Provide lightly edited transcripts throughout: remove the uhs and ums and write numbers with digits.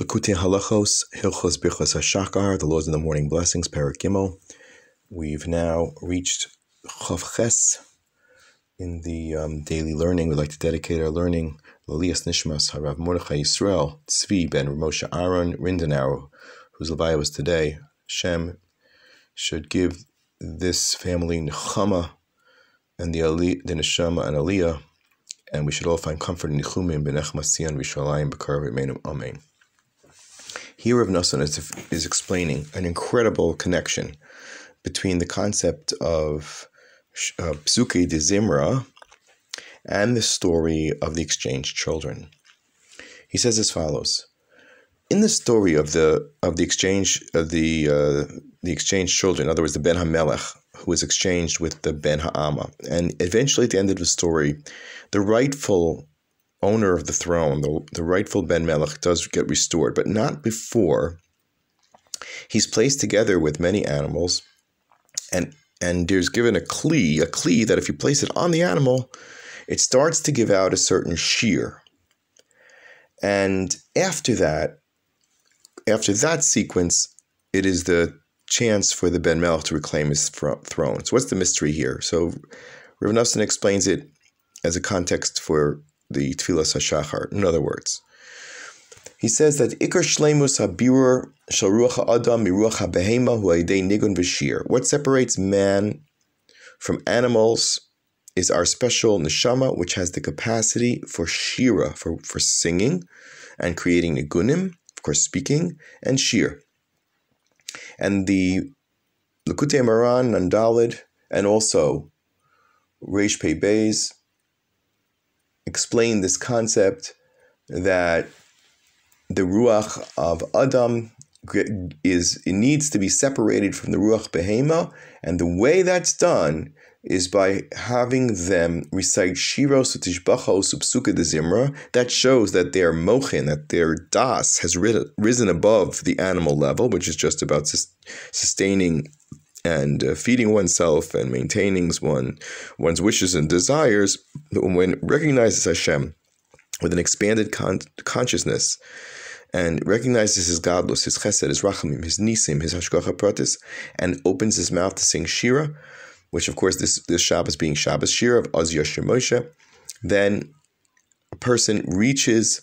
Likutei Halachos, Hilchos Birchos HaShachar, the Laws of the Morning Blessings, Perek Gimel. We've now reached Chav Ches in the daily learning. We'd like to dedicate our learning L'Aliyas Nishmas Harav Mordechai Yisrael, Tzvi ben Moshe Aaron Rindenau, whose Levaya was today. Hashem should give this family Nechama and the Neshama and Aliyah, and we should all find comfort in Nichumim B'nechmas Tzion V'Shalayim B'Karav Imeinu Amen. Here Rav Nosson is explaining an incredible connection between the concept of Psukei de Zimra and the story of the exchanged children. He says as follows: in the story of the exchanged children, in other words, the Ben HaMelech, who was exchanged with the Ben HaAma, and eventually at the end of the story, the rightful owner of the throne, the rightful Ben Melech, does get restored, but not before he's placed together with many animals, and there's given a kli that if you place it on the animal, it starts to give out a certain shear. And after that sequence, it is the chance for the Ben Melech to reclaim his throne. So what's the mystery here? So Rav Nosson explains it as a context for the Tfilas HaShachar. In other words, he says that Ikar Shleimus HaBirur Shel Ruach HaAdam Miruach HaBehema Hu Aidei Nigun V'Shir. What separates man from animals is our special neshama, which has the capacity for Shira, for singing and creating nigunim, of course speaking, and shir. And the Likutei Moharan Nandalid and also Reish Pei Beis explain this concept that the Ruach of Adam needs to be separated from the Ruach Behema, and the way that's done is by having them recite Shiros Utishbachos Upsuka de Zimra. That shows that their mochin, that their das has risen above the animal level, which is just about sustaining and feeding oneself and maintaining one's wishes and desires. When it recognizes Hashem with an expanded consciousness and recognizes his godless, his chesed, his rachamim, his nisim, his hashgacha pratis, and opens his mouth to sing Shira, which of course this Shabbos being Shabbos Shira of Az Yashir Moshe, then a person reaches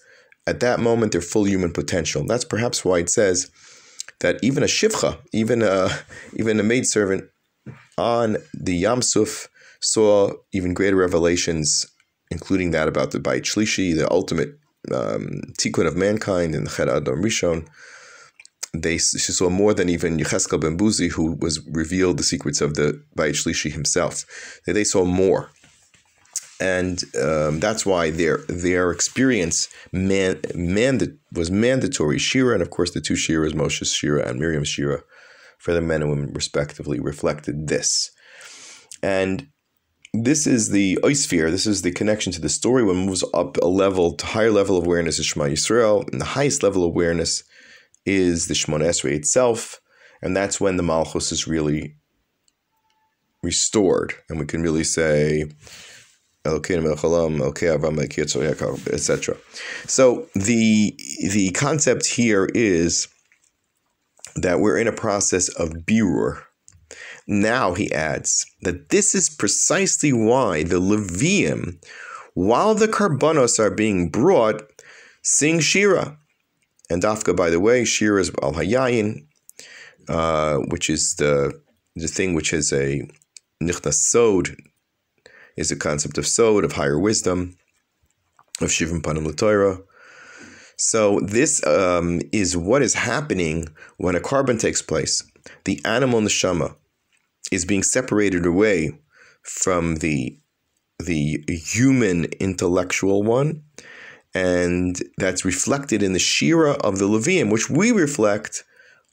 at that moment their full human potential. That's perhaps why it says that even a shivcha, even a maidservant on the Yam Suf saw even greater revelations, including that about the Beit Shlishi, the ultimate tikkun of mankind in the Ched Adam Rishon. She saw more than even Yecheskel ben Buzi, who was revealed the secrets of the Beit Shlishi himself. They saw more. And that's why their experience was mandatory Shira, and of course the two Shiras, Moshe's Shira and Miriam's Shira, for the men and women respectively, reflected this. And this is the oisphere, this is the connection to the story. When it moves up a level, to higher level of awareness is Shema Yisrael, and the highest level of awareness is the Shemona Esrei itself, and that's when the Malchus is really restored, and we can really say etc. So the concept here is that we're in a process of birur. Now he adds that this is precisely why the Leviim, while the Karbanos are being brought, sing Shira. And Dafka, by the way, Shira is Al Hayayin, which is the thing which is a Nichnas Sod, is the concept of Sod, of higher wisdom, of Shivim Panim L'Torah. So this is what is happening when a carbon takes place. The animal neshama is being separated away from the human intellectual one, and that's reflected in the Shira of the Leviim, which we reflect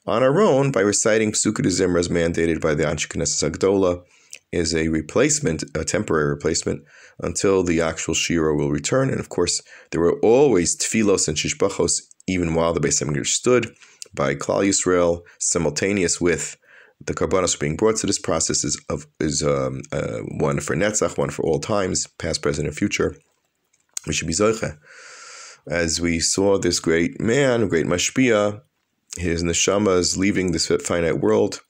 on our own by reciting Psukei de Zimra as mandated by the Anshe Knesset Agdola, is a replacement, a temporary replacement, until the actual Shira will return. And of course, there were always tfilos and shishbachos, even while the Beis HaMikdash stood, by Klal Yisrael, simultaneous with the Karbanos being brought. So this process is one for Netzach, one for all times, past, present, and future. We should be zoche As we saw this great man, great mashpia, his neshama is leaving this finite world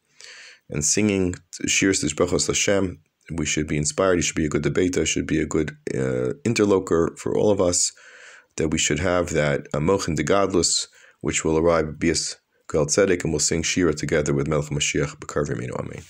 and singing shiras Brachot Hashem. We should be inspired. He should be a good debater, should be a good interlocutor for all of us, that we should have that mochin de gadlus, which will arrive at Bias Gal Tzedek, and we'll sing Shira together with Melech Mashiach B'Karv Yameinu. Amen.